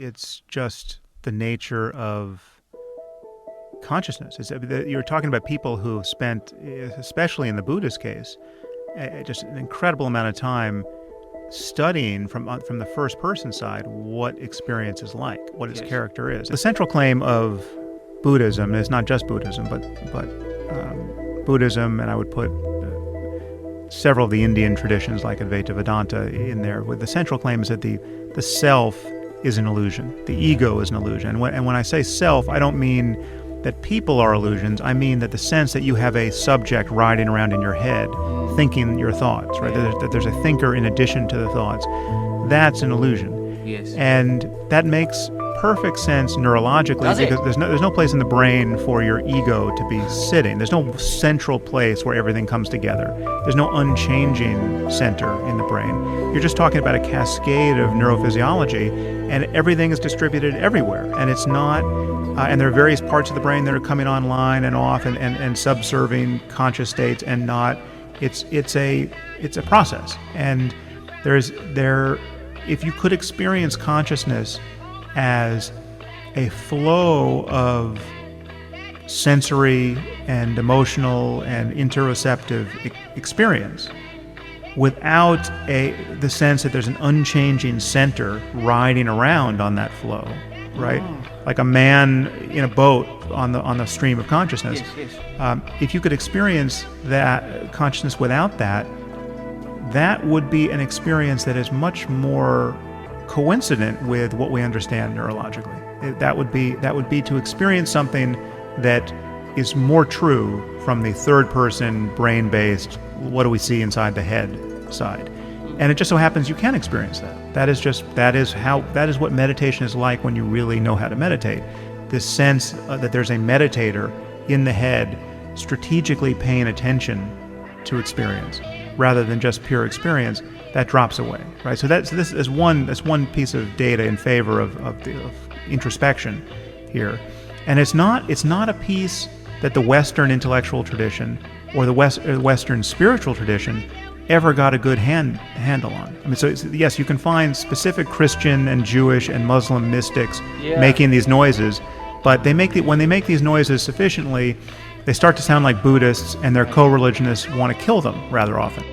it's just the nature of consciousness. You're talking about people who spent, especially in the Buddhist case, just an incredible amount of time studying from the first person side what experience is like, what its character is. The central claim of Buddhism is not just Buddhism, but Buddhism, and I would put several of the Indian traditions like Advaita Vedanta in there. The central claim is that the self is an illusion, the ego is an illusion. And when I say self, I don't mean that people are illusions. I mean that the sense that you have a subject riding around in your head, thinking your thoughts, right? That there's a thinker in addition to the thoughts. That's an illusion. Yes. And that makes perfect sense neurologically because there's no place in the brain for your ego to be sitting. There's no central place where everything comes together. There's no unchanging center in the brain. You're just talking about a cascade of neurophysiology, and everything is distributed everywhere. And it's not, and there are various parts of the brain that are coming online and off and subserving conscious states, and not. It's a process. And if you could experience consciousness as a flow of sensory and emotional and interoceptive experience without the sense that there's an unchanging center riding around on that flow, right? Like a man in a boat on the stream of consciousness. Yes. If you could experience that consciousness without that, that would be an experience that is much more coincident with what we understand neurologically. That would be to experience something that is more true from the third person, brain-based, what do we see inside the head side. And it just so happens you can experience that. That is what meditation is like when you really know how to meditate. This sense that there's a meditator in the head strategically paying attention to experience rather than just pure experience, that drops away, right? So that's one piece of data in favor of introspection here. And it's not a piece that the Western intellectual tradition or the Western spiritual tradition ever got a good handle on. I mean, so yes, you can find specific Christian and Jewish and Muslim mystics making these noises, but when they make these noises sufficiently, they start to sound like Buddhists, and their co-religionists want to kill them rather often.